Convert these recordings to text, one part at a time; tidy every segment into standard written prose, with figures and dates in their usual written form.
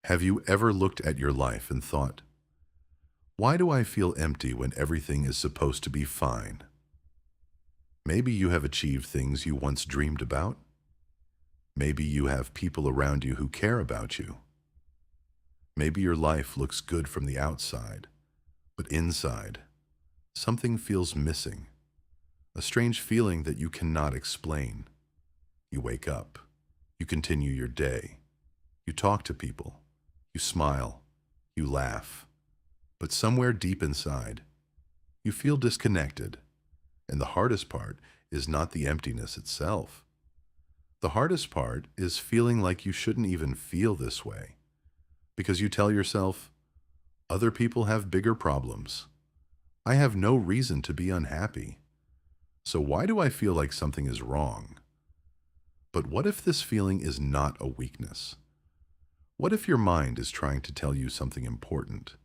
Have you ever looked at your life and thought, why do I feel empty when everything is supposed to be fine? Maybe you have achieved things you once dreamed about. Maybe you have people around you who care about you. Maybe your life looks good from the outside, but inside, something feels missing. A strange feeling that you cannot explain. You wake up. You continue your day. You talk to people. You smile. You laugh. But somewhere deep inside, you feel disconnected. And the hardest part is not the emptiness itself. The hardest part is feeling like you shouldn't even feel this way. Because you tell yourself, other people have bigger problems. I have no reason to be unhappy. So why do I feel like something is wrong? But what if this feeling is not a weakness? What if your mind is trying to tell you something important?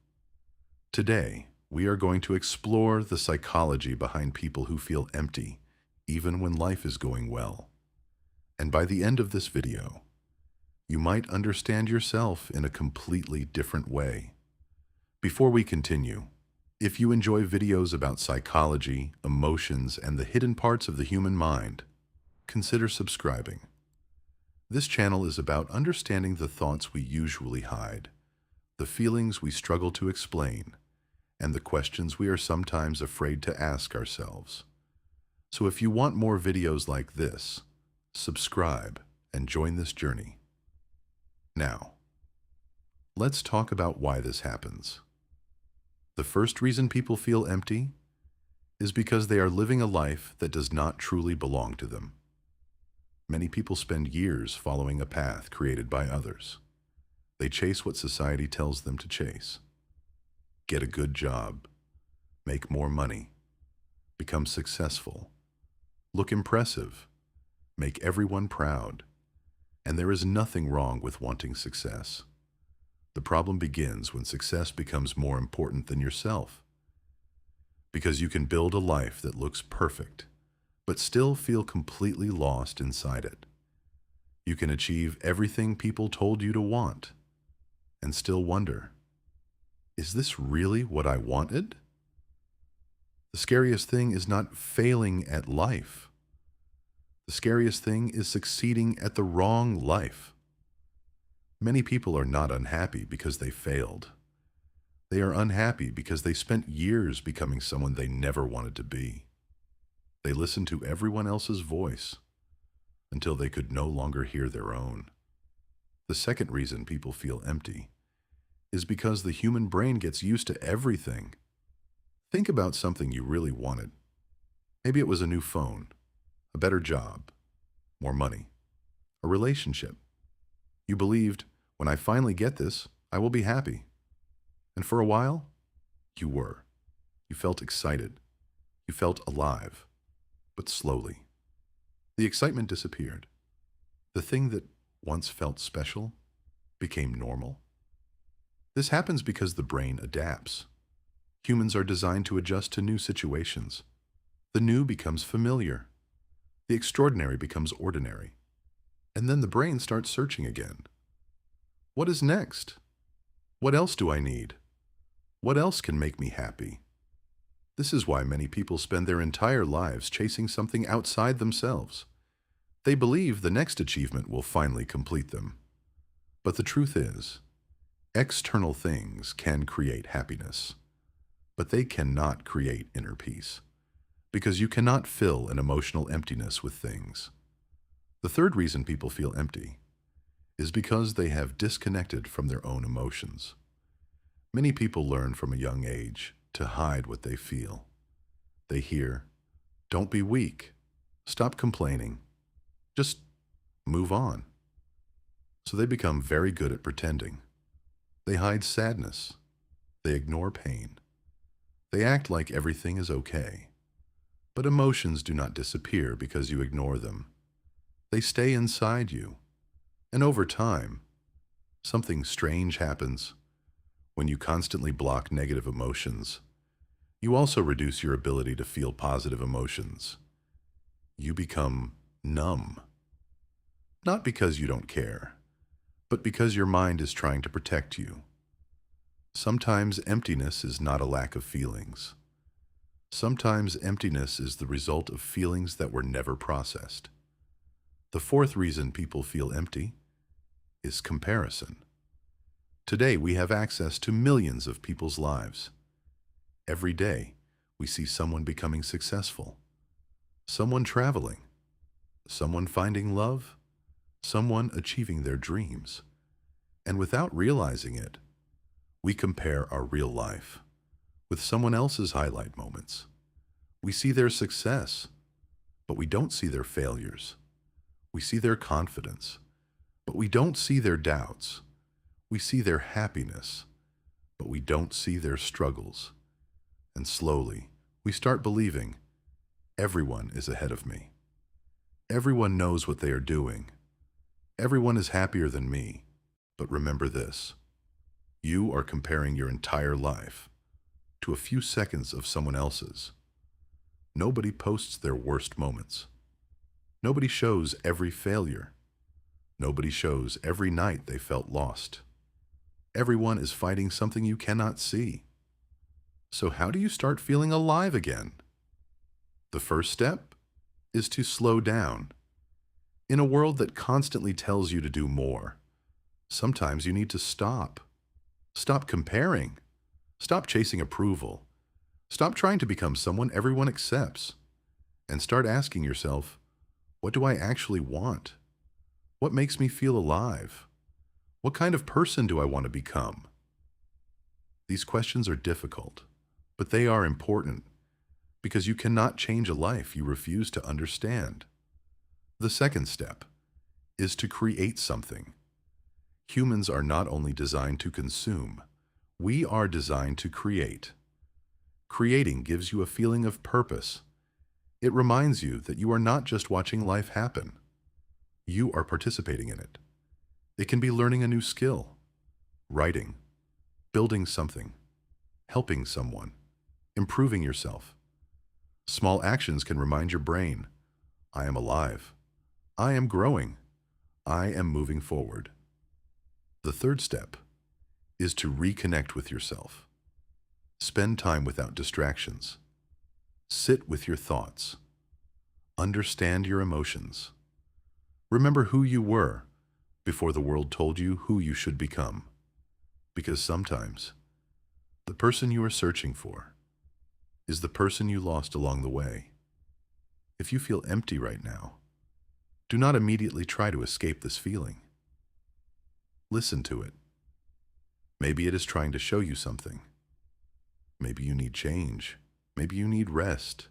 Today, we are going to explore the psychology behind people who feel empty, even when life is going well. And by the end of this video, you might understand yourself in a completely different way. Before we continue, if you enjoy videos about psychology, emotions, and the hidden parts of the human mind, consider subscribing. This channel is about understanding the thoughts we usually hide, the feelings we struggle to explain, and the questions we are sometimes afraid to ask ourselves. So if you want more videos like this, subscribe and join this journey. Now, let's talk about why this happens. The first reason people feel empty is because they are living a life that does not truly belong to them. Many people spend years following a path created by others. They chase what society tells them to chase. Get a good job, make more money, become successful, look impressive, make everyone proud. And there is nothing wrong with wanting success. The problem begins when success becomes more important than yourself. Because you can build a life that looks perfect, but still feel completely lost inside it. You can achieve everything people told you to want, and still wonder, is this really what I wanted? The scariest thing is not failing at life. The scariest thing is succeeding at the wrong life. Many people are not unhappy because they failed. They are unhappy because they spent years becoming someone they never wanted to be. They listened to everyone else's voice until they could no longer hear their own. The second reason people feel empty is because the human brain gets used to everything. Think about something you really wanted. Maybe it was a new phone, a better job, more money, a relationship. You believed, when I finally get this, I will be happy. And for a while, you were. You felt excited. You felt alive. But slowly, the excitement disappeared. The thing that once felt special became normal. This happens because the brain adapts. Humans are designed to adjust to new situations. The new becomes familiar. The extraordinary becomes ordinary. And then the brain starts searching again. What is next? What else do I need? What else can make me happy? This is why many people spend their entire lives chasing something outside themselves. They believe the next achievement will finally complete them. But the truth is, external things can create happiness, but they cannot create inner peace, because you cannot fill an emotional emptiness with things. The third reason people feel empty is because they have disconnected from their own emotions. Many people learn from a young age to hide what they feel. They hear, "Don't be weak. Stop complaining. Just move on." So they become very good at pretending. They hide sadness. They ignore pain. They act like everything is okay. But emotions do not disappear because you ignore them. They stay inside you. And over time, something strange happens. When you constantly block negative emotions, you also reduce your ability to feel positive emotions. You become numb. Not because you don't care, but because your mind is trying to protect you. Sometimes emptiness is not a lack of feelings. Sometimes emptiness is the result of feelings that were never processed. The fourth reason people feel empty is comparison. Today, we have access to millions of people's lives. Every day, we see someone becoming successful, someone traveling, someone finding love, someone achieving their dreams. And without realizing it, we compare our real life with someone else's highlight moments. We see their success, but we don't see their failures. We see their confidence, but we don't see their doubts. We see their happiness, but we don't see their struggles. And slowly, we start believing, everyone is ahead of me. Everyone knows what they are doing. Everyone is happier than me. But remember this, you are comparing your entire life to a few seconds of someone else's. Nobody posts their worst moments. Nobody shows every failure. Nobody shows every night they felt lost. Everyone is fighting something you cannot see. So how do you start feeling alive again? The first step is to slow down. In a world that constantly tells you to do more, sometimes you need to stop. Stop comparing. Stop chasing approval. Stop trying to become someone everyone accepts. And start asking yourself, what do I actually want? What makes me feel alive? What kind of person do I want to become? These questions are difficult, but they are important because you cannot change a life you refuse to understand. The second step is to create something. Humans are not only designed to consume, we are designed to create. Creating gives you a feeling of purpose. It reminds you that you are not just watching life happen. You are participating in it. It can be learning a new skill, writing, building something, helping someone, improving yourself. Small actions can remind your brain, I am alive. I am growing. I am moving forward. The third step is to reconnect with yourself. Spend time without distractions. Sit with your thoughts. Understand your emotions. Remember who you were before the world told you who you should become. Because sometimes, the person you are searching for is the person you lost along the way. If you feel empty right now, do not immediately try to escape this feeling. Listen to it. Maybe it is trying to show you something. Maybe you need change. Maybe you need rest.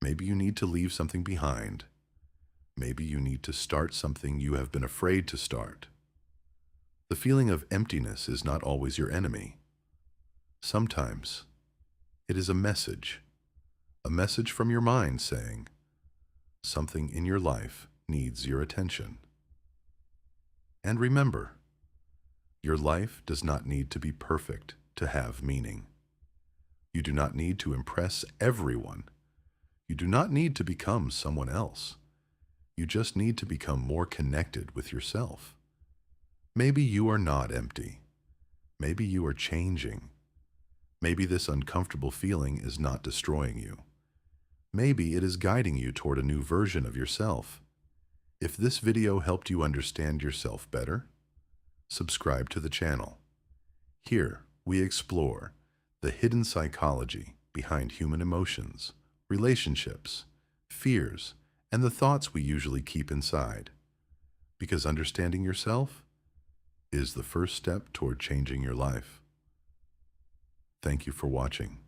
Maybe you need to leave something behind. Maybe you need to start something you have been afraid to start. The feeling of emptiness is not always your enemy. Sometimes it is a message from your mind saying, something in your life needs your attention. And remember, your life does not need to be perfect to have meaning. You do not need to impress everyone. You do not need to become someone else. You just need to become more connected with yourself. Maybe you are not empty. Maybe you are changing. Maybe this uncomfortable feeling is not destroying you. Maybe it is guiding you toward a new version of yourself. If this video helped you understand yourself better, subscribe to the channel. Here, we explore the hidden psychology behind human emotions, relationships, fears, and the thoughts we usually keep inside. Because understanding yourself is the first step toward changing your life. Thank you for watching.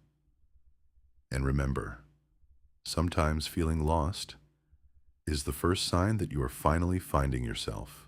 And remember, sometimes feeling lost is the first sign that you are finally finding yourself.